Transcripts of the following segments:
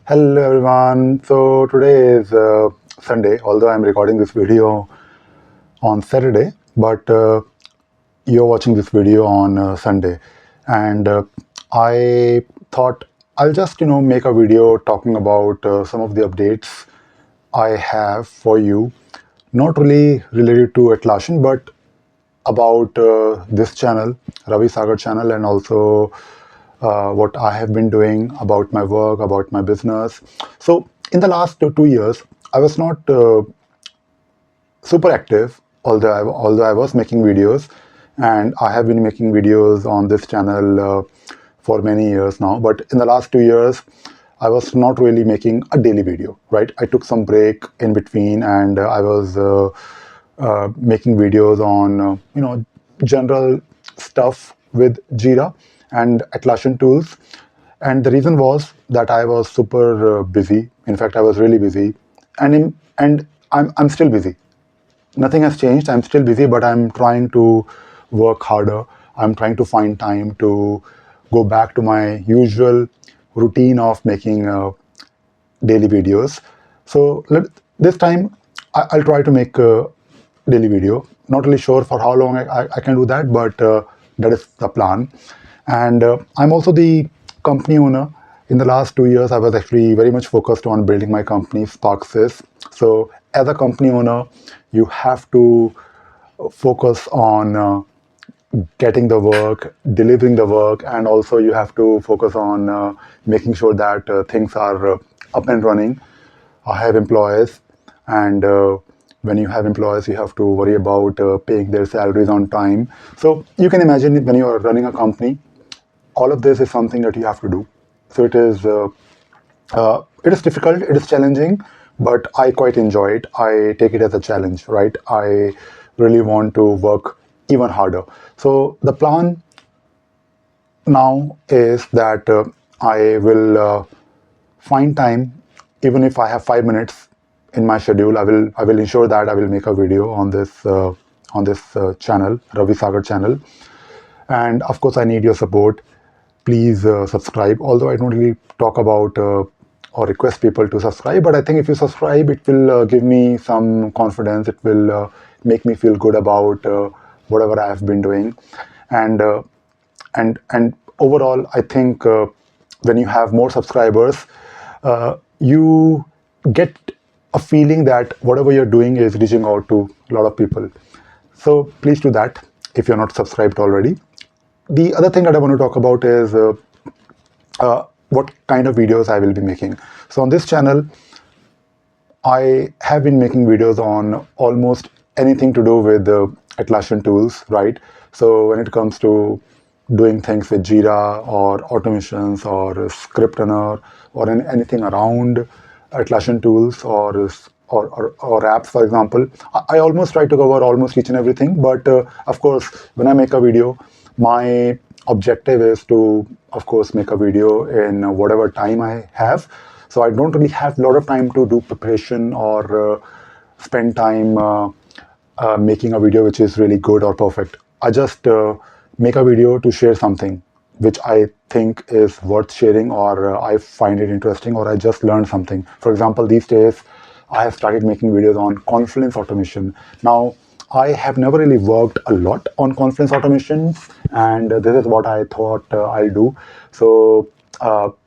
Hello everyone. So today is Sunday, although I'm recording this video on Saturday, but you're watching this video on Sunday. And I thought I'll just, make a video talking about some of the updates I have for you, not really related to Atlassian, but about this channel, Ravi Sagar channel, and also what I have been doing about my work, about my business. So in the last 2 years, I was not super active, although I was making videos, and I have been making videos on this channel for many years now. But in the last 2 years, I was not really making a daily video, right? I took some break in between, and I was making videos on general stuff with Jira and Atlassian tools. And the reason was that I was super busy. In fact, I was really busy, and I'm still busy. Nothing has changed. I'm still busy, but I'm trying to work harder. I'm trying to find time to go back to my usual routine of making daily videos. So this time I'll try to make a daily video. Not really sure for how long I can do that, but that is the plan. And I'm also the company owner. In the last 2 years, I was actually very much focused on building my company, Sparxsys. So as a company owner, you have to focus on getting the work, delivering the work, and also you have to focus on making sure that things are up and running. I have employees, and when you have employees, you have to worry about paying their salaries on time. So you can imagine when you are running a company, all of this is something that you have to do. So it is difficult, it is challenging, but I quite enjoy it. I take it as a challenge, right? I really want to work even harder. So the plan now is that I will find time, even if I have 5 minutes in my schedule. I will ensure that I will make a video on this channel, Ravi Sagar channel. And of course, I need your support. Please subscribe. Although I don't really talk about or request people to subscribe, but I think if you subscribe, it will give me some confidence. It will make me feel good about whatever I have been doing, and and overall, I think when you have more subscribers, you get a feeling that whatever you're doing is reaching out to a lot of people. So please do that if you're not subscribed already. The other thing that I want to talk about is what kind of videos I will be making. So on this channel, I have been making videos on almost anything to do with Atlassian tools, right? So when it comes to doing things with Jira or automations or script runner or anything around Atlassian tools or apps, for example, I almost try to cover almost each and everything. But of course, when I make a video, my objective is to, of course, make a video in whatever time I have. So I don't really have a lot of time to do preparation or spend time making a video which is really good or perfect. I just make a video to share something which I think is worth sharing, or I find it interesting, or I just learned something. For example, these days I have started making videos on confluence automation. Now, I have never really worked a lot on confluence automations, and this is what I thought I'll do. So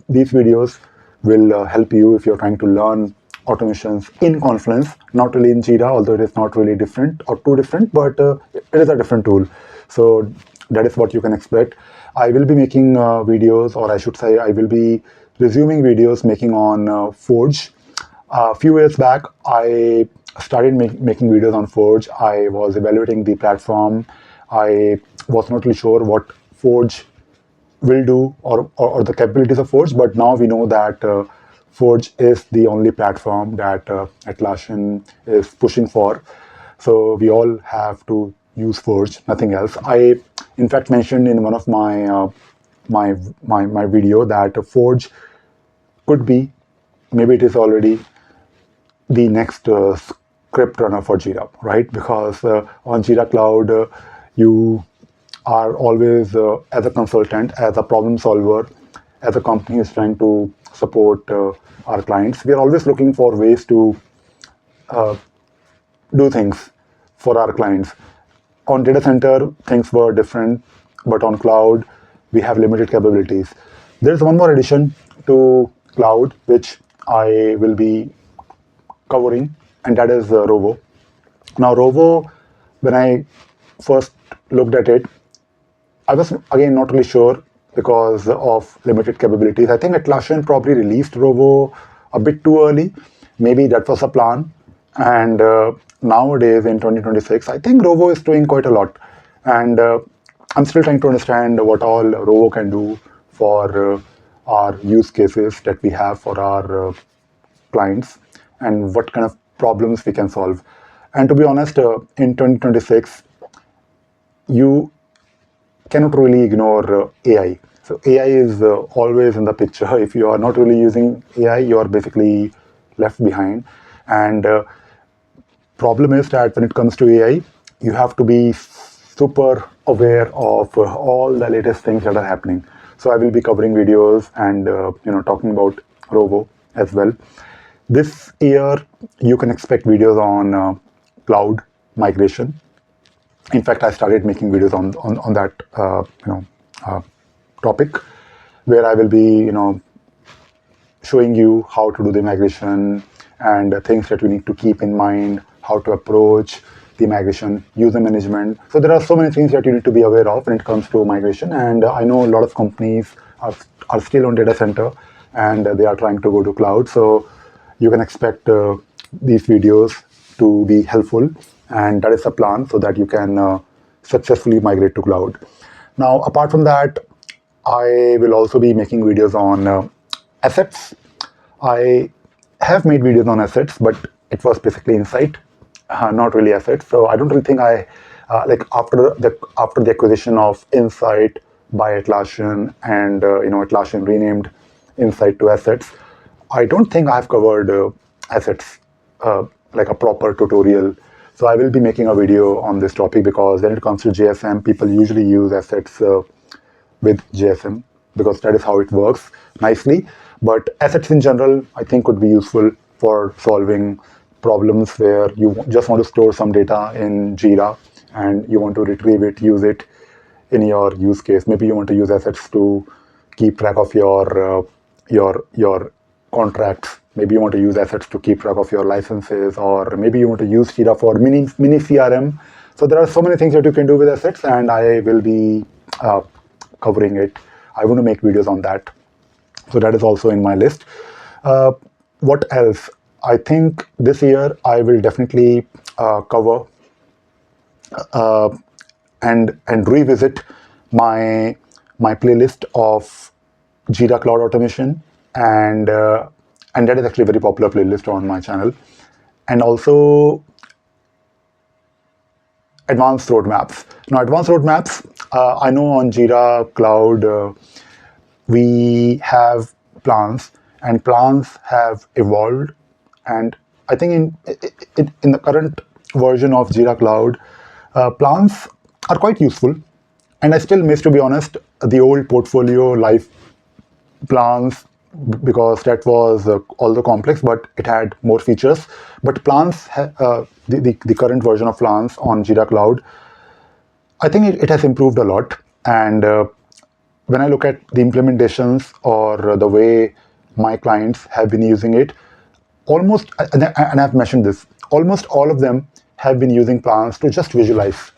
these videos will help you if you're trying to learn automations in Confluence, not really in Jira, although it is not really different or too different, but it is a different tool. So that is what you can expect. I will be making videos, or I should say, I will be resuming videos making on Forge. A few years back, I started making videos on Forge. I was evaluating the platform. I was not really sure what Forge will do, or the capabilities of Forge, but now we know that Forge is the only platform that Atlassian is pushing for. So we all have to use Forge, nothing else. I, in fact, mentioned in one of my video that Forge could be, maybe it is already, the next script runner for Jira, right? Because on Jira Cloud, you are always, as a consultant, as a problem solver, as a company who's trying to support our clients, we are always looking for ways to do things for our clients. On data center, things were different, but on cloud, we have limited capabilities. There's one more addition to cloud, which I will be covering, and that is Rovo. Now, Rovo, when I first looked at it, I was again not really sure because of limited capabilities. I think Atlassian probably released Rovo a bit too early. Maybe that was a plan. And nowadays in 2026, I think Rovo is doing quite a lot. And I'm still trying to understand what all Rovo can do for our use cases that we have for our clients and what kind of problems we can solve. And to be honest, in 2026, you cannot really ignore AI. So AI is always in the picture. If you are not really using AI, you are basically left behind. And problem is that when it comes to AI, you have to be super aware of all the latest things that are happening. So I will be covering videos and talking about Robo as well. This year, you can expect videos on cloud migration. In fact, I started making videos on that topic, where I will be showing you how to do the migration and things that we need to keep in mind, how to approach the migration, user management. So there are so many things that you need to be aware of when it comes to migration. And I know a lot of companies are still on data center and they are trying to go to cloud. So you can expect these videos to be helpful, and that is the plan so that you can successfully migrate to cloud. Now, apart from that, I will also be making videos on assets. I have made videos on assets, but it was basically insight, not really assets. So I don't really think I like after the acquisition of Insight by Atlassian, and Atlassian renamed Insight to Assets. I don't think I've covered assets like a proper tutorial. So I will be making a video on this topic because when it comes to JSM, people usually use assets with JSM because that is how it works nicely. But assets in general, I think, could be useful for solving problems where you just want to store some data in Jira and you want to retrieve it, use it in your use case. Maybe you want to use assets to keep track of your contracts. Maybe you want to use assets to keep track of your licenses, or maybe you want to use Jira for mini CRM. So there are so many things that you can do with assets, and I will be covering it. I want to make videos on that. So that is also in my list. What else? I think this year I will definitely cover and revisit my playlist of Jira Cloud Automation, and that is actually a very popular playlist on my channel, and also advanced roadmaps. Now, advanced roadmaps, I know on Jira Cloud we have plans, and plans have evolved, and I think in the current version of Jira Cloud, plans are quite useful, and I still miss, to be honest, the old portfolio life plans because that was although complex, but it had more features. But plans, the current version of plans on Jira Cloud, I think it has improved a lot. And when I look at the implementations or the way my clients have been using it, almost, and I've mentioned this, almost all of them have been using plans to just visualize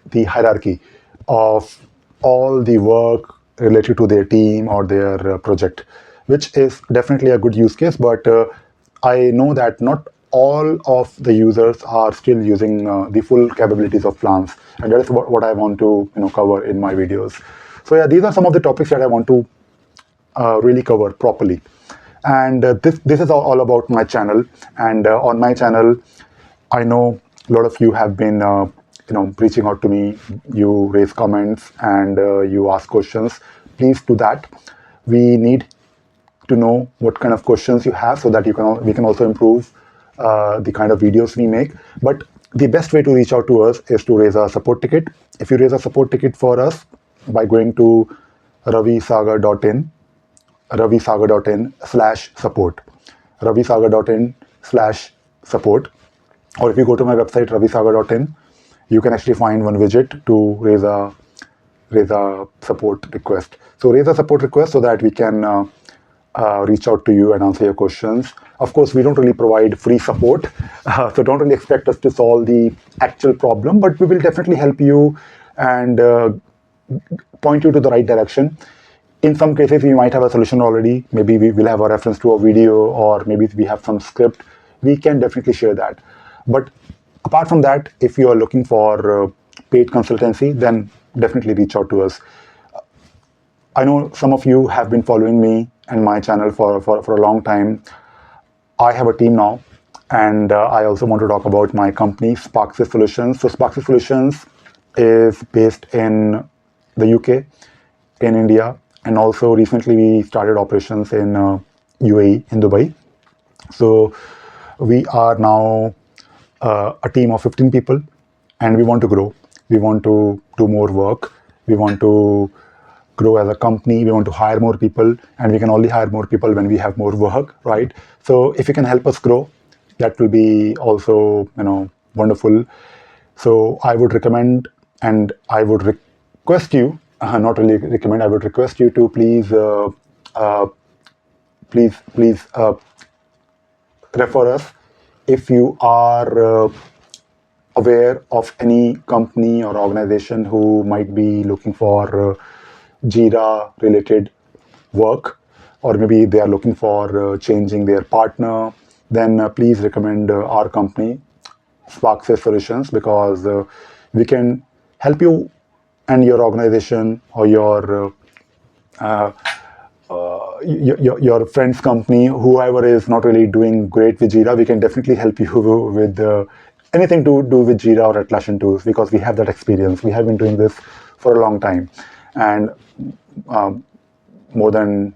the hierarchy of all the work related to their team or their project, which is definitely a good use case. But I know that not all of the users are still using the full capabilities of plans, and that is what I want to cover in my videos. So yeah, these are some of the topics that I want to really cover properly. And this is all about my channel. And on my channel, I know a lot of you have been reaching out to me. You raise comments and you ask questions. Please do that. We need to know what kind of questions you have so that we can also improve the kind of videos we make. But the best way to reach out to us is to raise a support ticket. If you raise a support ticket for us by going to ravisagar.in, ravisagar.in/support. ravisagar.in/support. Or if you go to my website, ravisagar.in, you can actually find one widget to raise a support request. So raise a support request so that we can reach out to you and answer your questions. Of course, we don't really provide free support, so don't really expect us to solve the actual problem, but we will definitely help you and point you to the right direction. In some cases, we might have a solution already. Maybe we will have a reference to a video, or maybe we have some script. We can definitely share that. But apart from that, if you are looking for paid consultancy, then definitely reach out to us. I know some of you have been following me and my channel for a long time. I have a team now, and I also want to talk about my company, Sparxsys Solutions. So Sparxsys Solutions is based in the UK, in India, and also recently we started operations in UAE, in Dubai. So we are now a team of 15 people, and we want to grow. We want to do more work. We want to grow as a company. We want to hire more people, and we can only hire more people when we have more work, right? So if you can help us grow, that will be also, wonderful. So I would recommend, and I would request you, not really recommend, I would request you to please, please refer us if you are aware of any company or organization who might be looking for Jira related work, or maybe they are looking for changing their partner. Then please recommend our company, Sparxsys Solutions, because we can help you and your organization, or your friend's company, whoever is not really doing great with Jira. We can definitely help you with anything to do with Jira or Atlassian tools, because we have that experience. We have been doing this for a long time, and more than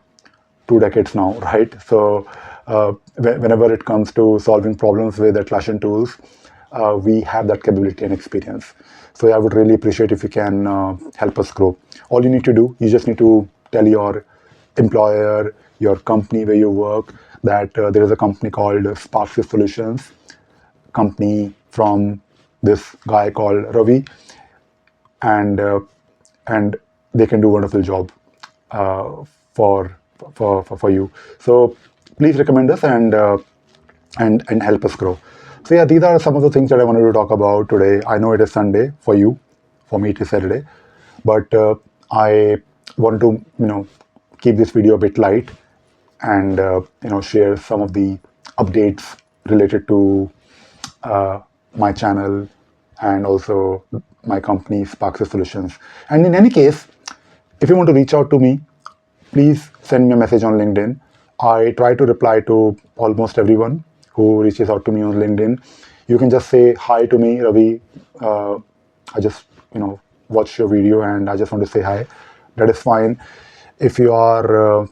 2 decades now, right? So whenever it comes to solving problems with Atlassian tools, we have that capability and experience. So I would really appreciate if you can help us grow. All you need to do, you just need to tell your employer, your company where you work, that there is a company called Sparxsys Solutions, company from this guy called Ravi, and they can do a wonderful job for you. So please recommend us and help us grow. So yeah, these are some of the things that I wanted to talk about today. I know it is Sunday for you, for me it is Saturday, but I wanted to keep this video a bit light and share some of the updates related to my channel and also my company, Sparxsys Solutions. And in any case, if you want to reach out to me, please send me a message on LinkedIn. I try to reply to almost everyone who reaches out to me on LinkedIn. You can just say hi to me, Ravi. I just watch your video and I just want to say hi. That is fine. If you are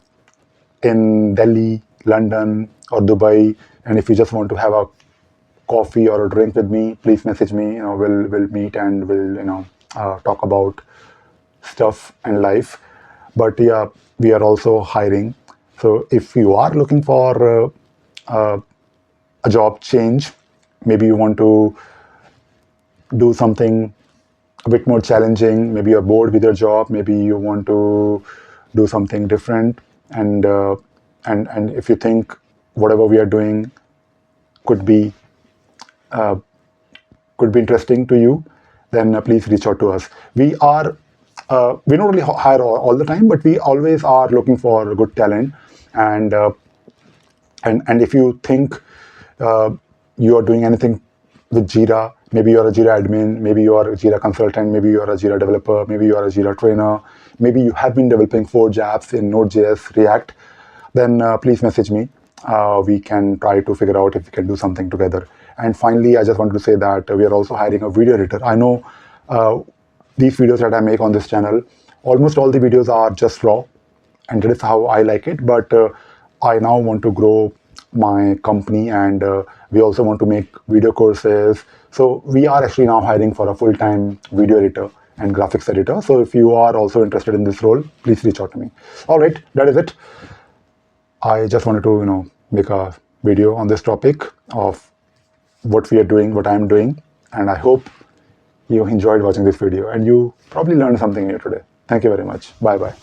in Delhi, London, or Dubai, and if you just want to have a coffee or a drink with me, please message me. We'll meet and we'll talk about stuff and life. But yeah, we are also hiring. So if you are looking for a job change, maybe you want to do something a bit more challenging, maybe you're bored with your job, maybe you want to do something different, and if you think whatever we are doing could be interesting to you, then please reach out to us. We don't really hire all the time, but we always are looking for good talent. And if you think you are doing anything with Jira, maybe you're a Jira admin, maybe you are a Jira consultant, maybe you are a Jira developer, maybe you are a Jira trainer, maybe you have been developing Forge apps in Node.js, React, then please message me. We can try to figure out if we can do something together. And finally, I just wanted to say that we are also hiring a video editor. I know these videos that I make on this channel, almost all the videos are just raw, and that is how I like it. But I now want to grow my company, and we also want to make video courses. So we are actually now hiring for a full-time video editor and graphics editor. So if you are also interested in this role, please reach out to me. All right, that is it. I just wanted to, make a video on this topic of what we are doing, what I'm doing, and I hope you enjoyed watching this video and you probably learned something new today. Thank you very much. Bye bye.